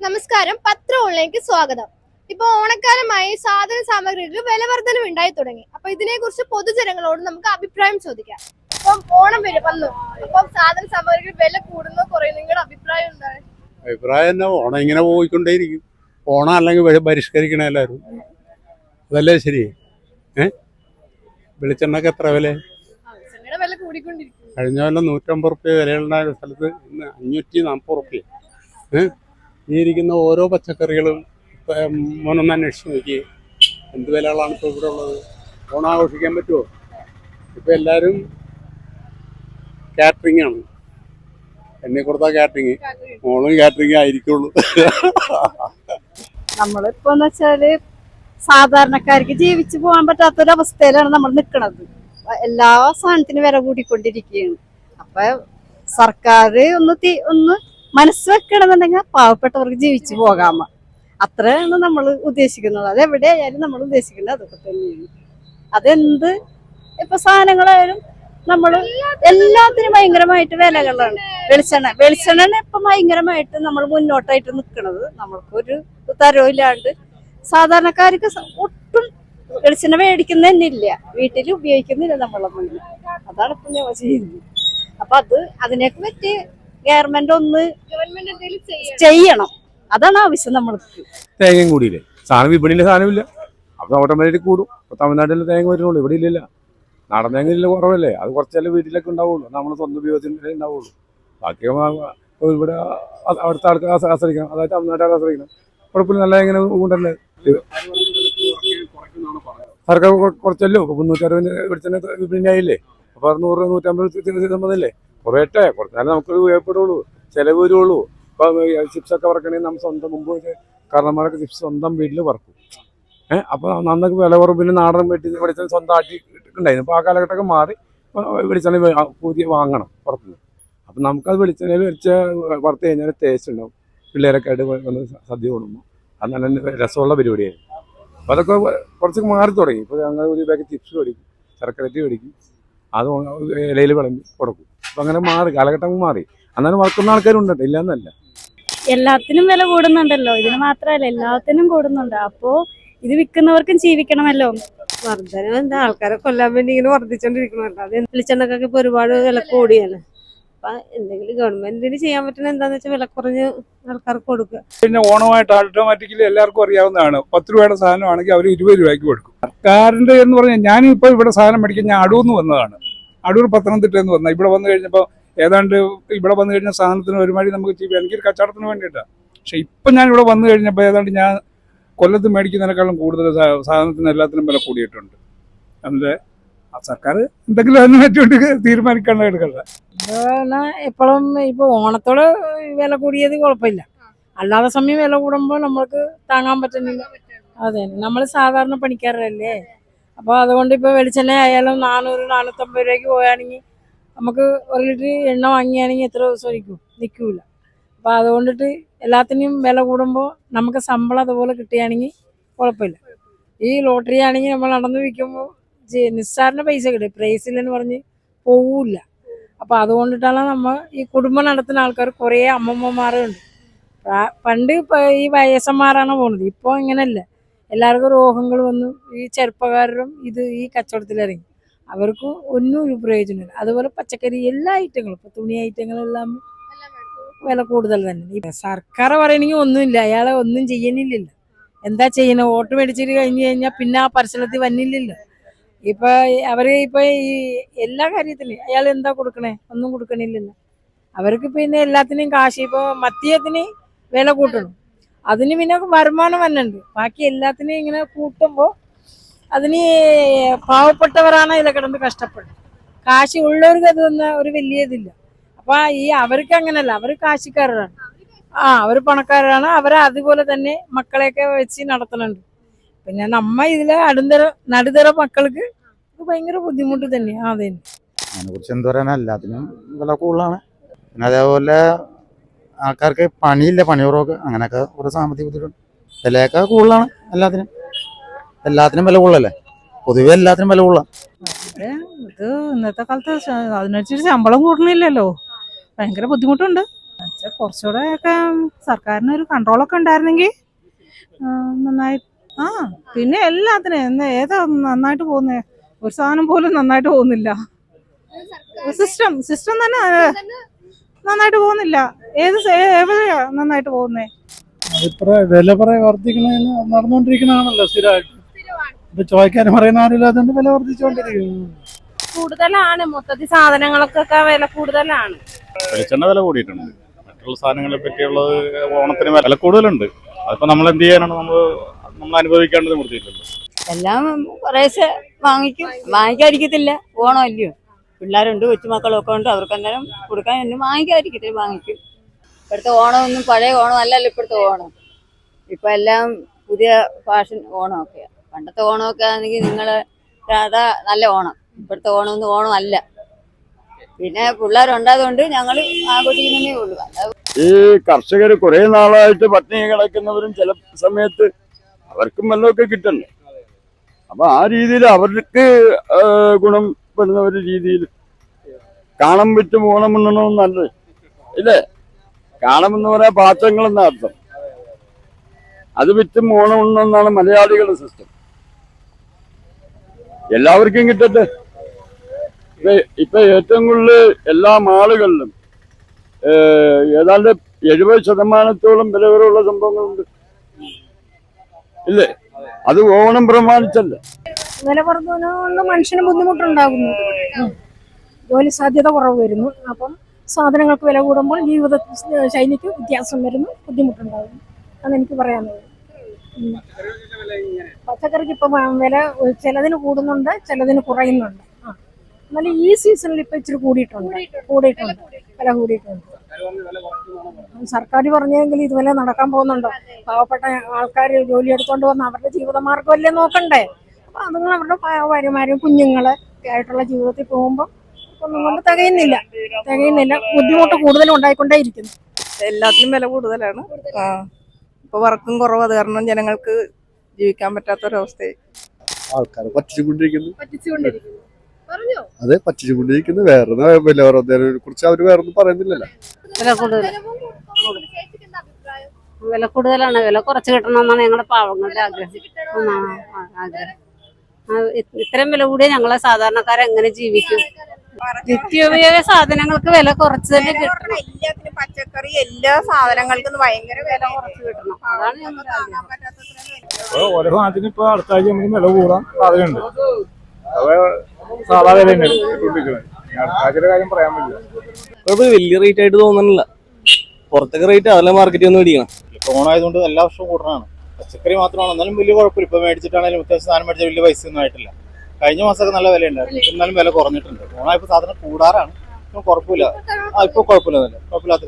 നമസ്കാരം, പത്ര ഓൺലൈനിലേക്ക് സ്വാഗതം. ഇപ്പൊ ഓണക്കാലമായി സാധന സാമഗ്രികൾക്ക് വില വർധനവ് ഉണ്ടായി തുടങ്ങി. അപ്പൊ ഇതിനെ കുറിച്ച് പൊതുജനങ്ങളോട് നമുക്ക് അഭിപ്രായം ചോദിക്കാം. അപ്പം ഓണം വന്നു, അപ്പം സാധന സാമഗ്രികൾ വില കൂടുന്നോ കുറയുന്നു, നിങ്ങളുടെ അഭിപ്രായം എന്താണ്? അഭിപ്രായം തന്നെ, ഓണം ഇങ്ങനെ പോയിക്കൊണ്ടേയിരിക്കും. ഓണം അല്ലെങ്കിൽ പരിഷ്കരിക്കണ എല്ലാവരും, അതല്ലേ ശരി. വെളിച്ചെണ്ണക്ക് എത്ര വില? വില കൂടിക്കൊണ്ടിരിക്കും. കഴിഞ്ഞ കൊല്ലം 150 റുപ്യ വിലയുണ്ടായ സ്ഥലത്ത് ഇന്ന് 540 റുപ്യ. ഈ ഇരിക്കുന്ന ഓരോ പച്ചക്കറികളും മോനൊന്ന് അന്വേഷിച്ച് നോക്കിയേ, എന്ത് വിലകളാണ് ഇപ്പോൾ ഇവിടെ ഉള്ളത്. ഓണം ആഘോഷിക്കാൻ പറ്റുമോ? ഇപ്പം എല്ലാവരും കാറ്ററിംഗ് ആണ്. എന്നെ കൊടുത്താൽ കാറ്ററിംഗ്, മോളും കാറ്ററിംഗ് ആയിരിക്കുള്ളൂ. നമ്മളിപ്പോന്ന് വെച്ചാല് സാധാരണക്കാർക്ക് ജീവിച്ചു പോകാൻ പറ്റാത്തൊരവസ്ഥയിലാണ് നമ്മൾ നിൽക്കുന്നത്. എല്ലാ സാധനത്തിനും വില കൂടിക്കൊണ്ടിരിക്കുകയാണ്. അപ്പൊ സർക്കാർ ഒന്ന് മനസ്സ് വെക്കണമെന്നുണ്ടെങ്കിൽ പാവപ്പെട്ടവർക്ക് ജീവിച്ചു പോകാമ, അത്രയാണ് നമ്മൾ ഉദ്ദേശിക്കുന്നത്. അതെവിടെയായാലും നമ്മൾ ഉദ്ദേശിക്കുന്നത് അതൊക്കെ തന്നെയാണ്. അതെന്ത് ഇപ്പൊ സാധനങ്ങളായാലും നമ്മൾ എല്ലാത്തിനും ഭയങ്കരമായിട്ട് വിലകളാണ്. വെളിച്ചെണ്ണ ഇപ്പൊ ഭയങ്കരമായിട്ട് നമ്മൾ മുന്നോട്ടായിട്ട് നിൽക്കുന്നത്. നമ്മൾക്കൊരു തരവും ഇല്ലാണ്ട് സാധാരണക്കാർക്ക് ഒട്ടും വെളിച്ചെണ്ണ മേടിക്കുന്ന തന്നെ ഇല്ല, വീട്ടിൽ ഉപയോഗിക്കുന്നില്ല നമ്മളൊന്നും. അതാണ് ഇപ്പൊ ഞാൻ ചെയ്യുന്നത്. അപ്പൊ അതിനൊക്കെ പറ്റി ഗവൺമെന്റ് ചെയ്യണം, അതാണ് ആവശ്യം നമ്മൾക്ക്. തേങ്ങയും കൂടിയില്ലേ, സാധനം വിപണിയിലെ സാധനമില്ല, അപ്പൊ ഓട്ടോമാറ്റിക് കൂടും. ഇപ്പൊ തമിഴ്നാട്ടിൽ തേങ്ങ വരുന്നുള്ളൂ, ഇവിടെ ഇല്ലില്ല. നാടൻ തേങ്ങ കുറവല്ലേ, അത് കുറച്ചല്ലേ വീട്ടിലൊക്കെ ഉണ്ടാവുള്ളൂ, നമ്മൾ സ്വന്തം ഉപയോഗത്തിന് ഉണ്ടാവുള്ളൂ. ബാക്കി ഇവിടെ അവിടുത്തെ ആൾക്കാർ ആശ്രയിക്കണം, അതായത് തമിഴ്നാട്ടുകാർ ആശ്രയിക്കണം. കുഴപ്പമില്ല, നല്ല ഇങ്ങനെ കൊണ്ടല്ലേ സർക്കാർ കുറച്ചല്ലോ. ഇപ്പൊ 360 വെളിച്ചെണ്ണ വിപണിയായില്ലേ, അപ്പൊ 100 150 വന്നില്ലേ. കുറേട്ടെ കുറച്ചാലും നമുക്ക് ഉപയോഗപ്പെടുള്ളൂ, ചിലവ് വരുള്ളൂ. ഇപ്പൊ ചിപ്സൊക്കെ വറക്കണമെങ്കിൽ നമ്മൾ സ്വന്തം മുമ്പ് കാരണന്മാരൊക്കെ ചിപ്സ് സ്വന്തം വീട്ടിൽ വറക്കും. അപ്പൊ നന്നൊക്കെ വില കുറവ്, പിന്നെ നാടൻ വെളിച്ചെണ്ണ സ്വന്തം ആട്ടി ഉണ്ടായിരുന്നു. അപ്പൊ ആ കാലഘട്ടമൊക്കെ മാറി വെളിച്ചെണ്ണ പുതിയ വാങ്ങണം പുറത്തുനിന്ന്. അപ്പൊ നമുക്കത് വെളിച്ചെണ്ണയിൽ വറുത്ത് കഴിഞ്ഞാൽ ടേസ്റ്റ് ഉണ്ടാവും. പിള്ളേരൊക്കെ ആയിട്ട് വന്ന് സദ്യ കൊണ്ടുമ്പോൾ അത് നല്ല രസമുള്ള പരിപാടിയായിരുന്നു. അപ്പൊ അതൊക്കെ കുറച്ച് മാറി തുടങ്ങി. ഇപ്പൊ ഞങ്ങൾ ഒരു ബാഗ് ചിപ്സ് മേടിക്കും, ശർക്കരറ്റി മേടിക്കും, അത് ഇലയിൽ വിളമ്പി കൊടുക്കും. അപ്പൊ അങ്ങനെ മാറി, കാലഘട്ടം മാറി. അന്നാലും വറക്കുന്ന ആൾക്കാരുണ്ട്, ഇല്ലാന്നല്ല. എല്ലാത്തിനും വില കൂടുന്നുണ്ടല്ലോ, ഇതിന് മാത്രമല്ല എല്ലാത്തിനും കൂടുന്നുണ്ട്. അപ്പോ ഇത് വിൽക്കുന്നവർക്കും ജീവിക്കണമല്ലോ. വർദ്ധന എന്താ, ആൾക്കാരെ കൊല്ലാൻ വേണ്ടി ഇങ്ങനെ വർദ്ധിച്ചോണ്ടിരിക്കണല്ലോ. അത് വെളിച്ചെണ്ണക്കൊക്കെ ഇപ്പൊ ഒരുപാട് വില കൂടിയാണ്. അപ്പൊ എന്തെങ്കിലും ഗവൺമെന്റിന് ചെയ്യാൻ പറ്റുന്ന എന്താന്ന് വെച്ചാൽ വില കുറഞ്ഞ് ആൾക്കാർക്ക് കൊടുക്കുക. പിന്നെ ഓണമായിട്ട് ഓട്ടോമാറ്റിക്കലി എല്ലാവർക്കും അറിയാവുന്നതാണ്, 10 രൂപയുടെ സാധനമാണെങ്കിൽ അവർ 20 രൂപയ്ക്ക് കൊടുക്കും. സർക്കാരിന്റെ എന്ന് പറഞ്ഞാൽ ഞാനിപ്പോൾ ഇവിടെ സാധനം മേടിക്കാൻ ഞാൻ അടൂർന്ന് വന്നതാണ്. അടൂർ പത്തനംതിട്ട എന്ന് വന്നാൽ ഇവിടെ വന്നു കഴിഞ്ഞപ്പോൾ ഏതാണ്ട് ഇവിടെ വന്നു കഴിഞ്ഞ സാധനത്തിന് ഒരുമാതിരി നമുക്ക് ചെയ്യാം, എനിക്കൊരു കച്ചവടത്തിന് വേണ്ടിയിട്ടാണ്. പക്ഷെ ഇപ്പം ഞാൻ ഇവിടെ വന്നു കഴിഞ്ഞപ്പോൾ ഏതാണ്ട് ഞാൻ കൊല്ലത്ത് മേടിക്കുന്നതിനേക്കാളും കൂടുതൽ സാധനത്തിന് എല്ലാത്തിനും വില കൂടിയിട്ടുണ്ട്. അതിൻ്റെ സർക്കാർ എന്തെങ്കിലും അതിന് പറ്റിയിട്ട് തീരുമാനിക്കേണ്ട എടുക്കണ്ട. എപ്പോഴും ഇപ്പൊ ഓണത്തോട് വില കൂടിയത് കുഴപ്പമില്ല, അല്ലാതെ സമയം വില കൂടുമ്പോൾ നമ്മൾക്ക് താങ്ങാൻ പറ്റുന്നില്ല. അതെ, നമ്മൾ സാധാരണ പണിക്കാരല്ലേ. അപ്പൊ അതുകൊണ്ട് ഇപ്പൊ വെളിച്ചെണ്ണ ആയാലും 400-450 രൂപയ്ക്ക് പോയാണെങ്കിൽ നമുക്ക് 1 ലിറ്റർ എണ്ണ വാങ്ങിയാണെങ്കിൽ എത്ര ദിവസം നിൽക്കൂല. അപ്പൊ അതുകൊണ്ടിട്ട് എല്ലാത്തിനും വില കൂടുമ്പോൾ നമുക്ക് ശമ്പളം അതുപോലെ കിട്ടുകയാണെങ്കിൽ കുഴപ്പമില്ല. ഈ ലോട്ടറി ആണെങ്കിൽ നമ്മൾ നടന്നു വിൽക്കുമ്പോൾ നിസ്സാറിന് പൈസ കിട്ടും, പ്രൈസിലെന്ന് പറഞ്ഞ് പോവില്ല. അപ്പൊ അതുകൊണ്ടിട്ടാണ് ഈ കുടുംബം നടത്തുന്ന ആൾക്കാർ കുറേ അമ്മമ്മമാരുണ്ട്. പണ്ട് ഈ വയസ്സന്മാരാണ് പോകുന്നത്, ഇപ്പോൾ ഇങ്ങനെയല്ല. എല്ലാവർക്കും രോഗങ്ങൾ വന്നു. ഈ ചെറുപ്പക്കാരും ഈ കച്ചവടത്തിലിറങ്ങി, അവർക്ക് ഒന്നും ഒരു പ്രയോജനമില്ല. അതുപോലെ പച്ചക്കറി എല്ലാ ഐറ്റങ്ങളും, ഇപ്പൊ തുണി ഐറ്റങ്ങളെല്ലാം വില കൂടുതൽ തന്നെ. സർക്കാർ പറയണെങ്കിൽ ഒന്നുമില്ല, അയാളെ ഒന്നും ചെയ്യണില്ലല്ലോ. എന്താ ചെയ്യുന്നത്? വോട്ട് മേടിച്ചിട്ട് കഴിഞ്ഞ് കഴിഞ്ഞാൽ പിന്നെ ആ പരിസരത്തിൽ വന്നില്ലല്ലോ. ഇപ്പൊ ഈ എല്ലാ കാര്യത്തിനും അയാൾ എന്താ കൊടുക്കണേ? ഒന്നും കൊടുക്കണില്ലല്ലോ. അവർക്ക് പിന്നെ എല്ലാത്തിനും കാശ്. ഇപ്പൊ മദ്യത്തിന് വില കൂട്ടണം, അതിന് പിന്നെ വരുമാനം വന്നുണ്ട്. ബാക്കി എല്ലാത്തിനും ഇങ്ങനെ കൂട്ടുമ്പോൾ അതിന് പാവപ്പെട്ടവരാണ് ഇതിൽ കിടന്ന് കഷ്ടപ്പെടുന്നത്. കാശ് ഉള്ളവർക്ക് അതൊന്നും ഒരു വലിയ ഇതില്ല. അപ്പൊ അവർക്ക് അങ്ങനല്ല, അവർ കാശിക്കാരാണ്, അവർ പണക്കാരാണ്. അവരെ അതുപോലെ തന്നെ മക്കളെയൊക്കെ വെച്ച് നടത്തുന്നുണ്ട്. പിന്നെ ഇതിലെ നടുതര മക്കൾക്ക് ഭയങ്കര ബുദ്ധിമുട്ട് തന്നെയാണ്. അതെ, അതിനെ കുറിച്ച് എന്ത് പറയാനാ, എല്ലാത്തിനും വില കൂടുതലാണ്. പിന്നെ അതേപോലെ ആൾക്കാർക്ക് പണിയില്ല, പണിയുറവൊക്കെ, അങ്ങനെയൊക്കെ ഒരു സാമ്പത്തിക ബുദ്ധിമുട്ടുണ്ട്. വിലയൊക്കെ കൂടുതലാണ്, എല്ലാത്തിനും വില കൂടുതലല്ലേ, പൊതുവെ എല്ലാത്തിനും വില കൂടുതലാണ്. ഇത് ഇന്നത്തെ കാലത്ത് അതിനനുസരിച്ച് ശമ്പളം കൂടണില്ലല്ലോ, ഭയങ്കര ബുദ്ധിമുട്ടുണ്ട്. കുറച്ചുകൂടെ ഒക്കെ സർക്കാരിന് ഒരു കൺട്രോളൊക്കെ ഉണ്ടായിരുന്നെങ്കിൽ നന്നായി. പിന്നെ എല്ലാത്തിനും ഏതാ നന്നായിട്ട് പോകുന്നേ? ഒരു സാധനം പോലും നന്നായിട്ട് പോകുന്നില്ല. സിസ്റ്റം തന്നെ നന്നായിട്ട് പോകുന്നില്ല. എവിടെയാ നന്നായിട്ട് പോകുന്നേ? വില വർദ്ധിക്കണേന് നടന്നുകൊണ്ടിരിക്കണാണല്ലോ സ്ഥിരമായിട്ട്. ഇപ്പൊ ചോദിക്കാൻ പറയുന്ന ആരില്ല, അതുകൊണ്ട് വില വർദ്ധിച്ചുകൊണ്ടിരിക്കുന്നു. കൂടുതലാണ് മൊത്തത്തിൽ സാധനങ്ങൾക്കൊക്കെ വില കൂടുതലാണ്. വെളിച്ചെണ്ണ വില കൂടിയിട്ടുണ്ട്. മറ്റുള്ള സാധനങ്ങളെ പറ്റിയുള്ളത് ഓണത്തിന് വില കൂടുതലുണ്ട്. അതിപ്പോ നമ്മൾ എന്ത് ചെയ്യാനാണ്? നമ്മൾ അനുഭവിക്കേണ്ടത് നിവൃത്തിയില്ലല്ലോ. എല്ലാം കുറേശ്ശെ വാങ്ങിക്കാതിരിക്കത്തില്ല. ഓണമല്ലയോ, പിള്ളേരുണ്ട്, കൊച്ചുമക്കളും ഒക്കെ ഉണ്ട്. അവർക്ക് അന്നേരം കൊടുക്കാൻ ഒന്നും വാങ്ങിക്കാതിരിക്കത്തില്ല, വാങ്ങിക്കും. ഇപ്പോഴത്തെ ഓണമൊന്നും പഴയ ഓണം അല്ലല്ലോ ഇപ്പോഴത്തെ ഓണം. ഇപ്പൊ എല്ലാം പുതിയ ഫാഷൻ ഓണമൊക്കെയാണ്. പണ്ടത്തെ ഓണമൊക്കെ ആണെങ്കിൽ അതാ നല്ല ഓണം. ഇപ്പോഴത്തെ ഓണമൊന്നും ഓണമല്ല. പിന്നെ പിള്ളേരുണ്ടായതുകൊണ്ട് ഞങ്ങൾ ആഘോഷിക്കുന്നതേ ഉള്ളൂ. ഈ കർഷകർ കുറെ നാളായിട്ട് പട്ടിണി കിടക്കുന്നവരും ചില സമയത്ത് അവർക്കും വല്ലതൊക്കെ കിട്ടണ്ടേ. അപ്പൊ ആ രീതിയിൽ അവർക്ക് ഗുണപ്പെടുന്ന ഒരു രീതിയിൽ കാണം വിറ്റ് ഓണം ഉണ്ണണമെന്നല്ലേ ഇല്ലേ? കാണമെന്ന് പറയാൻ പാത്രങ്ങൾ എന്ന അർത്ഥം. അത് വിറ്റും ഓണം ഉണ്ണെന്നാണ് മലയാളികളുടെ സിസ്റ്റം. എല്ലാവർക്കും കിട്ടട്ടെ. ഇപ്പൊ ഏറ്റവും കൂടുതൽ എല്ലാ മാളുകളിലും ഏതാണ്ട് 70% വില കുറവുള്ള സംഭവങ്ങളുണ്ട് ഇല്ലേ? അത് ഓണം പ്രമാണിച്ചല്ലേ. വില വർദ്ധനകൊണ്ട് മനുഷ്യന് ബുദ്ധിമുട്ടുണ്ടാകുന്നു. ജോലി സാധ്യത കുറവ് വരുന്നു. അപ്പം സാധനങ്ങൾക്ക് വില കൂടുമ്പോൾ ജീവിത ശൈലിക്ക് വ്യത്യാസം വരുന്നു, ബുദ്ധിമുട്ടുണ്ടാകുന്നു. അതാണ് എനിക്ക് പറയാനുള്ളത്. പച്ചക്കറിക്ക് ഇപ്പം വില ചിലതിന് കൂടുന്നുണ്ട്, ചിലതിന് കുറയുന്നുണ്ട്. എന്നാലും ഈ സീസണിൽ ഇപ്പൊ ഇച്ചിരി കൂടിയിട്ടുണ്ട്, വില കൂടിയിട്ടുണ്ട്. സർക്കാർ പറഞ്ഞെങ്കിൽ ഇതുവരെ നടക്കാൻ പോകുന്നുണ്ടോ? പാവപ്പെട്ട ആൾക്കാർ ജോലി എടുത്തോണ്ട് വന്ന് അവരുടെ ജീവിതമാർഗമല്ലേ നോക്കണ്ടേ? അപ്പൊ അതുങ്ങൾ അവരുടെ ഭാര്യമാരും കുഞ്ഞുങ്ങളെ ആയിട്ടുള്ള ജീവിതത്തിൽ പോകുമ്പോൾ ഒന്നും കൊണ്ട് തികയുന്നില്ല. ബുദ്ധിമുട്ട് കൂടുതലും ഉണ്ടായിക്കൊണ്ടേ ഇരിക്കുന്നു. എല്ലാത്തിനും വില കൂടുതലാണ്. ഇപ്പൊ വർക്കും കുറവ്. അത് കാരണം ജനങ്ങൾക്ക് ജീവിക്കാൻ പറ്റാത്തൊരവസ്ഥയായി. ആൾക്കാർ പറ്റിച്ചുകൊണ്ടിരിക്കുന്നു. അതെ, പറ്റിച്ചുകൊണ്ടിരിക്കുന്നു. വേറെ വില വർദ്ധനയെ കുറിച്ച് അവര് വേറൊന്നും പറയുന്നില്ലല്ലോ. വില കൂടുതലാണ്. വില കുറച്ച് കിട്ടണമെന്നാണ് ഞങ്ങളുടെ പാവങ്ങളുടെ ആഗ്രഹം. ഇത്രയും വില കൂടിയ ഞങ്ങളെ സാധാരണക്കാരെ എങ്ങനെ ജീവിക്കും? നിത്യോപയോഗ സാധനങ്ങൾക്ക് വില കുറച്ച് തന്നെ കിട്ടണം. എല്ലാത്തിനും പച്ചക്കറി എല്ലാ സാധനങ്ങൾക്കും ഭയങ്കര വില കുറച്ച് കിട്ടണം. അതാണ് ഓരോ സാധനത്തിന് ഇപ്പൊ അടുത്ത ആഴ്ച നമുക്ക് വില കൂടാൻ സാധ്യതയുണ്ട്. സാധാ വില തന്നെ അടുത്ത ആഴ്ചയുടെ കാര്യം പറയാൻ പറ്റില്ല. വലിയ റേറ്റ് ആയിട്ട് തോന്നുന്നില്ല. പുറത്തൊക്കെ റേറ്റ് അതല്ല മാർക്കറ്റിൽ ഒന്ന് മേടിക്കണം. ഓണായതുകൊണ്ട് എല്ലാ വർഷവും കൂടുതലാണ്. പച്ചക്കറി മാത്രമാണ്, എന്നാലും വലിയ കുഴപ്പമില്ല. ഇപ്പൊ മേടിച്ചിട്ടാണെങ്കിലും അത്യാവശ്യം സാധനം മേടിച്ചാൽ വലിയ പൈസ ഒന്നും ആയിട്ടില്ല. കഴിഞ്ഞ മാസമൊക്കെ നല്ല വില ഉണ്ടായിരുന്നു. എന്നാലും വില കുറഞ്ഞിട്ടുണ്ട്. ഓണായപ്പോൾ സാധനം കൂടാറാണ്. കുഴപ്പമില്ല. ഇപ്പൊ കുഴപ്പമില്ല, കുഴപ്പമില്ലാത്ത